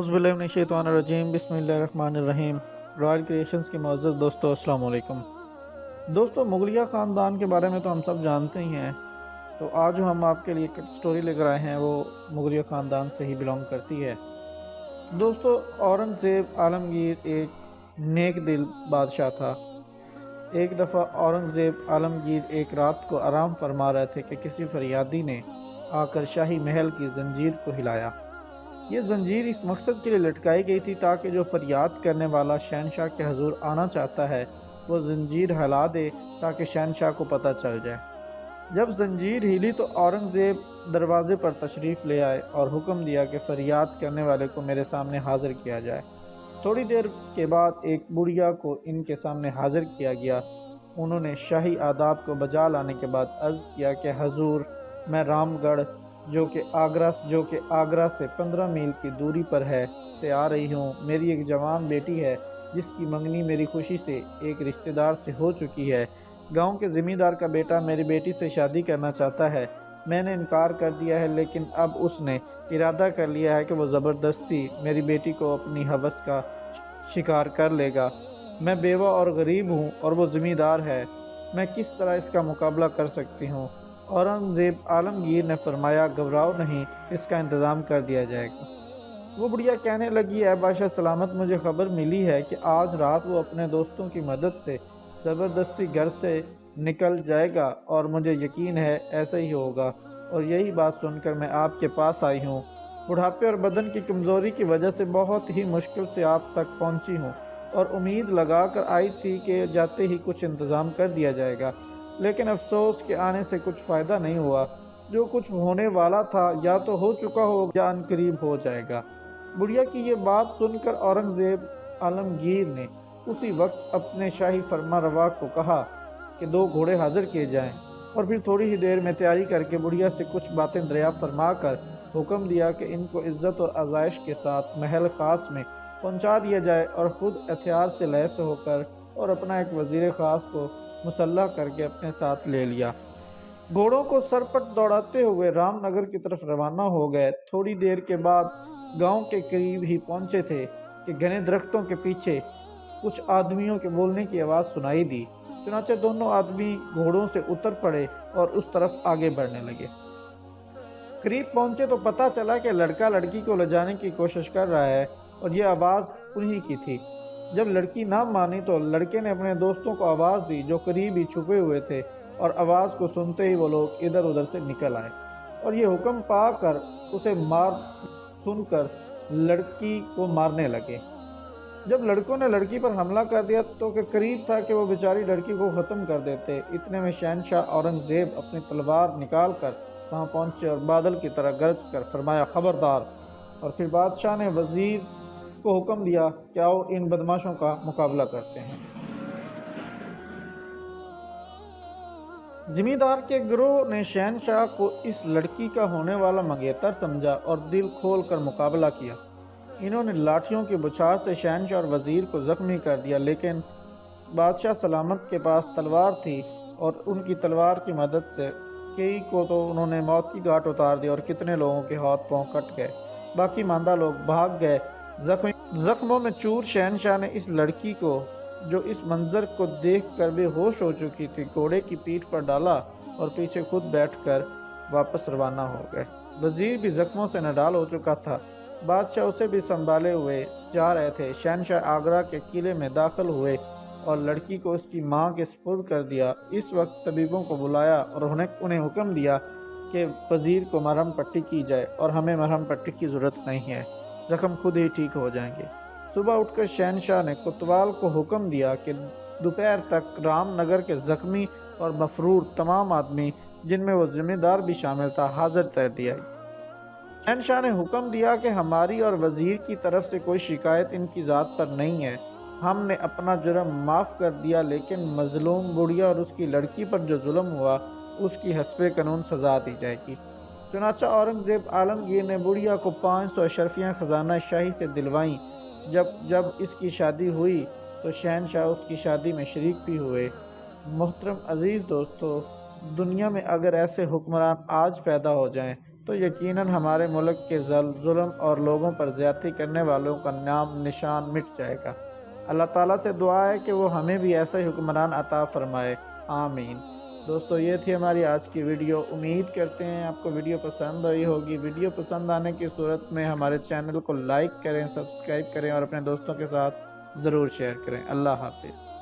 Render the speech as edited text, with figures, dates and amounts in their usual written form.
औज़ुबिल्लाहिमिनश्शैतानिर्रजीम बिस्मिल्लाहिर्रहमानिर्रहीम। Royal creations के मुअज़्ज़ज़ दोस्तों, अस्सलाम वालेकुम। दोस्तों, मुग़लिया ख़ानदान के बारे में तो हम सब जानते ही हैं। तो आज जो हम आपके लिए एक स्टोरी लेकर आए हैं वो मुग़लिया ख़ानदान से ही बिलोंग करती है। दोस्तों, औरंगज़ेब आलमगीर एक नेक दिल बादशाह था। एक दफ़ा औरंगज़ेब आलमगीर एक रात को आराम फरमा रहे थे कि किसी फरियादी ने आकर शाही महल की जंजीर को हिलाया। ये जंजीर इस मकसद के लिए लटकाई गई थी ताकि जो फरियाद करने वाला शहनशाह के हजूर आना चाहता है वो जंजीर हिला दे ताकि शहनशाह को पता चल जाए। जब जंजीर हिली तो औरंगज़ेब दरवाजे पर तशरीफ़ ले आए और हुक्म दिया कि फरियाद करने वाले को मेरे सामने हाजिर किया जाए। थोड़ी देर के बाद एक बुढ़िया को इनके सामने हाजिर किया गया। उन्होंने शाही आदाब को बजा लाने के बाद अर्ज़ किया कि हजूर, मैं रामगढ़ जो कि आगरा से 15 मील की दूरी पर है से आ रही हूँ। मेरी एक जवान बेटी है जिसकी मंगनी मेरी खुशी से एक रिश्तेदार से हो चुकी है। गांव के ज़मींदार का बेटा मेरी बेटी से शादी करना चाहता है। मैंने इनकार कर दिया है, लेकिन अब उसने इरादा कर लिया है कि वो ज़बरदस्ती मेरी बेटी को अपनी हवस का शिकार कर लेगा। मैं बेवा और गरीब हूँ और वो ज़मींदार है। मैं किस तरह इसका मुकाबला कर सकती हूँ? औरंगज़ेब आलमगीर ने फरमाया, घबराओ नहीं, इसका इंतज़ाम कर दिया जाएगा। वो बुढ़िया कहने लगी, है बादशाह सलामत, मुझे खबर मिली है कि आज रात वो अपने दोस्तों की मदद से ज़बरदस्ती घर से निकल जाएगा और मुझे यकीन है ऐसा ही होगा, और यही बात सुनकर मैं आपके पास आई हूँ। बुढ़ापे और बदन की कमज़ोरी की वजह से बहुत ही मुश्किल से आप तक पहुँची हूँ और उम्मीद लगा कर आई थी कि जाते ही कुछ इंतज़ाम कर दिया जाएगा, लेकिन अफसोस के आने से कुछ फ़ायदा नहीं हुआ। जो कुछ होने वाला था या तो हो चुका हो या अनकरीब हो जाएगा। बुढ़िया की ये बात सुनकर औरंगज़ेब आलमगीर ने उसी वक्त अपने शाही फरमा रवा को कहा कि 2 घोड़े हाजिर किए जाएं, और फिर थोड़ी ही देर में तैयारी करके बुढ़िया से कुछ बातें दरियाफ्त फरमा कर हुक्म दिया कि इनको इज़्ज़त और आज़ाइश के साथ महल ख़ास में पहुँचा दिया जाए, और ख़ुद एहतियार से लैस होकर और अपना एक वज़ीर ख़ास को मुसल्लह करके अपने साथ ले लिया। घोड़ों को सरपट दौड़ाते हुए रामनगर की तरफ रवाना हो गए। थोड़ी देर के बाद गांव के करीब ही पहुंचे थे कि घने दरख्तों के पीछे कुछ आदमियों के बोलने की आवाज़ सुनाई दी। चुनांचे दोनों आदमी घोड़ों से उतर पड़े और उस तरफ आगे बढ़ने लगे। करीब पहुंचे तो पता चला कि लड़का लड़की को ले जाने की कोशिश कर रहा है, और ये आवाज़ उन्हीं की थी। जब लड़की ना मानी तो लड़के ने अपने दोस्तों को आवाज़ दी जो करीब ही छुपे हुए थे, और आवाज़ को सुनते ही वो लोग इधर उधर से निकल आए और ये हुक्म पाकर उसे मार सुनकर लड़की को मारने लगे। जब लड़कों ने लड़की पर हमला कर दिया तो कि करीब था कि वो बेचारी लड़की को ख़त्म कर देते। इतने में शहनशाह औरंगज़ेब अपनी तलवार निकाल कर वहाँ पहुँचे और बादल की तरह गरज कर फरमाया, खबरदार। और फिर बादशाह ने वज़ीर को हुक्म दिया कि आओ इन बदमाशों का मुकाबला करते हैं। ज़मींदार के गिरोह ने शहनशाह को इस लड़की का होने वाला मंगेतर समझा और दिल खोल कर मुकाबला किया। इन्होंने लाठियों की बौछार से शहनशाह और वज़ीर को ज़ख्मी कर दिया, लेकिन बादशाह सलामत के पास तलवार थी और उनकी तलवार की मदद से कई को तो उन्होंने मौत की घाट उतार दी और कितने लोगों के हाथ पांव कट गए। बाकी मांदा लोग भाग गए। जख्मों में चूर शहनशाह ने इस लड़की को, जो इस मंजर को देखकर बेहोश हो चुकी थी, घोड़े की पीठ पर डाला और पीछे खुद बैठकर वापस रवाना हो गए। वज़ीर भी जख्मों से नडाल हो चुका था। बादशाह उसे भी संभाले हुए जा रहे थे। शहनशाह आगरा के किले में दाखिल हुए और लड़की को उसकी मां के सुपुर्द कर दिया। इस वक्त तबीबों को बुलाया और उन्हें हुक्म दिया कि वज़ीर को मरहम पट्टी की जाए, और हमें मरहम पट्टी की ज़रूरत नहीं है, ज़ख्म खुद ही ठीक हो जाएंगे। सुबह उठकर शहनशाह ने कोतवाल को हुक्म दिया कि दोपहर तक रामनगर के ज़ख्मी और मफरूर तमाम आदमी, जिनमें वो ज़िम्मेदार भी शामिल था, हाजिर कर दिया। शहनशाह ने हुक्म दिया कि हमारी और वज़ीर की तरफ से कोई शिकायत इनकी ज़ात पर नहीं है। हमने अपना जुर्म माफ़ कर दिया, लेकिन मज़लूम बुढ़िया और उसकी लड़की पर जो जुल्म हुआ उसकी हस्बे कानून सज़ा दी जाएगी। चुनांचे औरंगज़ेब आलमगीर ने बुढ़िया को 500 अशरफियाँ ख़जाना शाही से दिलवाईं। जब इसकी शादी हुई तो शहनशाह उसकी शादी में शरीक भी हुए। मोहतरम अज़ीज़ दोस्तों, दुनिया में अगर ऐसे हुक्मरान आज पैदा हो जाएं تو یقیناً ہمارے ملک کے ظلم اور لوگوں پر زیادتی کرنے والوں کا نام نشان مٹ جائے گا۔ اللہ تعالیٰ سے دعا ہے کہ وہ ہمیں بھی ایسا حکمران عطا فرمائے، آمین۔ دوستو یہ تھی ہماری آج کی ویڈیو، امید کرتے ہیں آپ کو ویڈیو پسند آئی ہوگی۔ ویڈیو پسند آنے کی صورت میں ہمارے چینل کو لائک کریں، سبسکرائب کریں اور اپنے دوستوں کے ساتھ ضرور شیئر کریں۔ اللہ حافظ۔